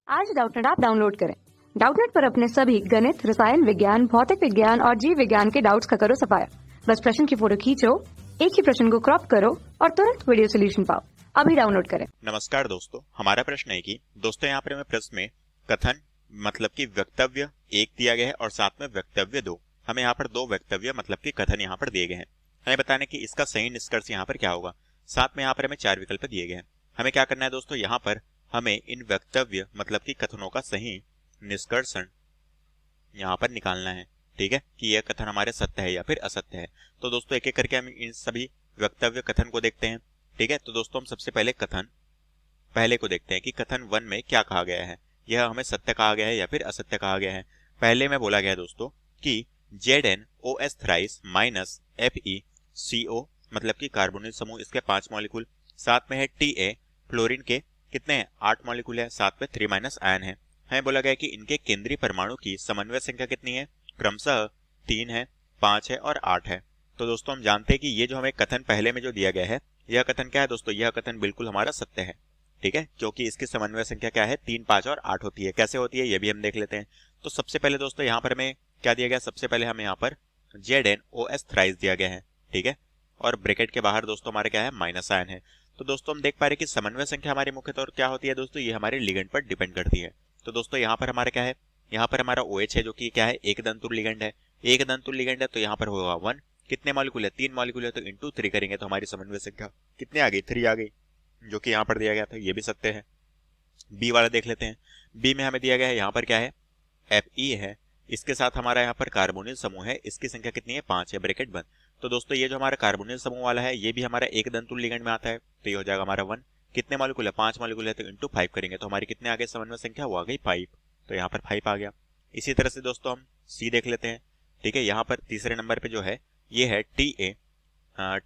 आज Doubtnut app download करें। Doubtnut पर अपने सभी गणित, रसायन विज्ञान, भौतिक विज्ञान और जीव विज्ञान के डाउट्स का करो सफाया। बस प्रश्न की फोटो खींचो, एक ही प्रश्न को क्रॉप करो और तुरंत वीडियो सोल्यूशन पाओ। अभी डाउनलोड करें। नमस्कार दोस्तों, हमारा प्रश्न है कि दोस्तों यहाँ पर हमें प्रश्न में कथन मतलब कि वक्तव्य एक दिया गया है और साथ में वक्तव्य दो। हमें यहाँ पर दो वक्तव्य मतलब कि कथन यहाँ पर दिए गए हैं। हमें बताने कि इसका सही निष्कर्ष यहाँ पर क्या होगा। साथ में यहाँ पर हमें चार विकल्प दिए गए हैं। हमें क्या करना है दोस्तों, यहाँ पर हमें इन वक्तव्य मतलब कि कथनों का सही निष्कर्षण यहाँ पर निकालना है। ठीक है, कि यह कथन हमारे सत्य है या फिर असत्य है। तो दोस्तों एक एक करके हम इन सभी वक्तव्य कथन को देखते हैं। ठीक है, तो दोस्तों हम सबसे पहले कथन पहले को देखते हैं कि कथन 1 में क्या कहा गया है, यह हमें सत्य कहा गया है या फिर असत्य कहा गया है। पहले में बोला गया है दोस्तों कि ZnOS थ्राइस माइनस FeCO मतलब कि कार्बोनिल समूह इसके 5 मॉलिक्यूल, साथ में है Ta फ्लोरीन के कितने हैं 8 मॉलिक्यूल है, साथ में 3- आयन है। हमें बोला गया कि इनके केंद्रीय परमाणु की समन्वय संख्या कितनी है, क्रमशः 3 है, 5 है और 8 है। तो दोस्तों हम जानते हैं कि ये जो हमें कथन पहले में जो दिया गया है, यह कथन क्या है दोस्तों, यह कथन बिल्कुल हमारा सत्य है। ठीक है, क्योंकि इसकी समन्वय संख्या क्या है 3, 5 और 8 होती है। कैसे होती है ये भी हम देख लेते हैं। तो सबसे पहले दोस्तों यहाँ पर हमें क्या दिया गया, सबसे पहले हमें यहाँ पर ZnOS थ्राइस दिया गया है। ठीक है, और ब्रैकेट के बाहर दोस्तों हमारे क्या है माइनस आयन है। तो दोस्तों हम देख पा रहे हैं कि समन्वय संख्या हमारी मुख्य तौर क्या होती है दोस्तों, ये हमारे लिगेंड पर डिपेंड करती है। तो दोस्तों यहाँ पर हमारा क्या है, यहाँ पर हमारा OH है जो कि क्या है एक दंतुर लिगेंड है। एक दंतुर लिगेंड है तो यहाँ पर होगा 1, कितने मॉलिक्यूल है 3 मॉलिक्यूल है, तो इंटू 3 करेंगे तो हमारी समन्वय संख्या कितनी आ गई 3 आ गई, जो कि यहाँ पर दिया गया था, ये भी सत्य है। बी वाला देख लेते हैं। बी में हमें दिया गया है यहाँ पर क्या है Fe है, इसके साथ हमारा यहाँ पर कार्बोनिल समूह है, इसकी संख्या कितनी है 5 है, ब्रैकेट बंद। तो दोस्तों ये जो हमारा कार्बोनिल समूह वाला है ये भी हमारा एक दंतुल लिगेंड में आता है, तो ये हो जाएगा हमारा 1, कितने मॉलिक्यूल है 5 मॉलिक्यूल है, तो इंटू 5 करेंगे तो हमारी कितने आ गए समन्वय संख्या, वो आ गई 5, तो यहाँ पर 5 आ गया। इसी तरह से दोस्तों हम सी देख लेते हैं। ठीक है, यहाँ पर तीसरे नंबर पे जो है ये है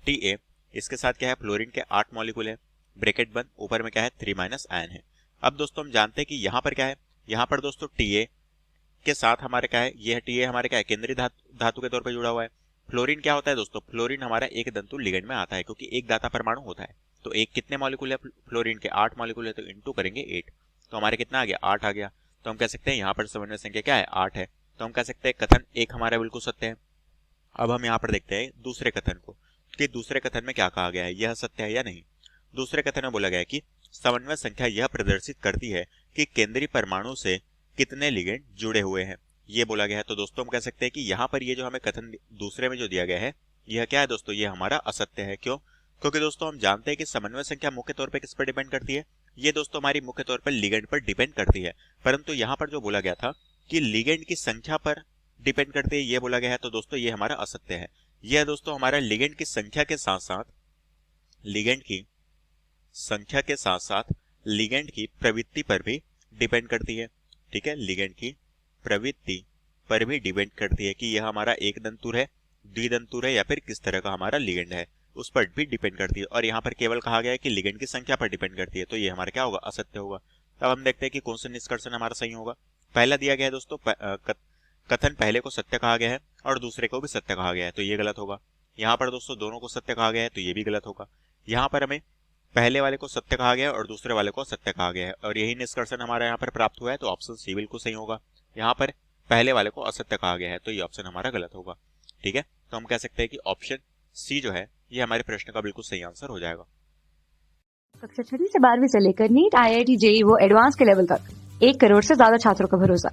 TA, इसके साथ क्या है फ्लोरीन के 8 मॉलिक्यूल है, ब्रैकेट बंद, ऊपर में क्या है 3- आयन है। अब दोस्तों हम जानते हैं कि यहाँ पर क्या है, यहाँ पर दोस्तों TA के साथ हमारे क्या है, यह TA हमारे क्या है केंद्रीय धातु के तौर पे जुड़ा हुआ है। फ्लोरीन क्या होता है दोस्तों, फ्लोरीन हमारा एक दंतुल लिगेंड में आता है क्योंकि एक दाता परमाणु होता है। तो एक कितने मॉलिक्यूल है फ्लोरीन के 8 मॉलिक्यूल है, तो इंटू करेंगे 8, तो हमारे कितना आ गया 8 आ गया। तो हम कह सकते हैं यहाँ पर समन्वय संख्या क्या है 8 है। तो हम कह सकते हैं कथन एक हमारा बिल्कुल सत्य है। अब हम यहाँ पर देखते हैं दूसरे कथन को कि दूसरे कथन में क्या कहा गया है, यह सत्य है या नहीं। दूसरे कथन में बोला गया है कि समन्वय संख्या यह प्रदर्शित करती है कि केंद्रीय परमाणु से कितने लिगेंड जुड़े हुए हैं, ये बोला गया है। तो दोस्तों हम कह सकते हैं कि यहाँ पर ये जो हमें कथन दूसरे में जो दिया गया है यह क्या है दोस्तों, ये हमारा असत्य है। क्यों, क्योंकि दोस्तों हम जानते हैं कि समन्वय संख्या मुख्य तौर पर किस पर डिपेंड करती है, ये दोस्तों हमारी मुख्य तौर पर लिगेंड पर डिपेंड करती है। परंतु यहाँ पर जो बोला गया था कि लिगेंड की संख्या पर डिपेंड करती है, ये बोला गया है, तो दोस्तों ये हमारा असत्य है। यह दोस्तों हमारा लिगेंड की संख्या के साथ साथ लिगेंड की संख्या के साथ साथ लिगेंड की प्रवृत्ति पर भी डिपेंड करती है। ठीक है, लिगेंड की प्रवृत्ति पर भी डिपेंड करती है कि यह हमारा एक दंतुर है, द्विदंतुर है या फिर किस तरह का हमारा लिगेंड है, उस पर भी डिपेंड करती है। और यहाँ पर केवल कहा गया है कि लिगेंड की संख्या पर डिपेंड करती है, तो ये हमारा क्या होगा असत्य होगा। अब हम देखते हैं कि कौन सा निष्कर्षण हमारा सही होगा। पहला दिया गया है दोस्तों कथन पहले को सत्य कहा गया है और दूसरे को भी सत्य कहा गया है, तो ये गलत होगा। यहाँ पर दोस्तों दोनों को सत्य कहा गया है, तो ये भी गलत होगा। यहाँ पर हमें पहले वाले को सत्य कहा गया है और दूसरे वाले को सत्य कहा गया है, और यही निष्कर्षण हमारा यहाँ पर प्राप्त हुआ है, तो ऑप्शन सी बिल्कुल सही होगा। यहाँ पर पहले वाले को असत्य कहा गया है, तो ये ऑप्शन हमारा गलत होगा। ठीक है, तो हम कह सकते हैं कि ऑप्शन सी जो है ये हमारे प्रश्न का बिल्कुल सही आंसर हो जाएगा। कक्षा 6 से 12वीं से लेकर नीट, IIT, JEE वो एडवांस के लेवल तक 1 करोड़ से ज्यादा छात्रों का भरोसा।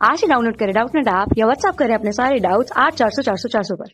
आज ही डाउनलोड करें डाउटनेट ऐप या व्हाट्सएप करें अपने सारे डाउट्स 8400 400 400 पर।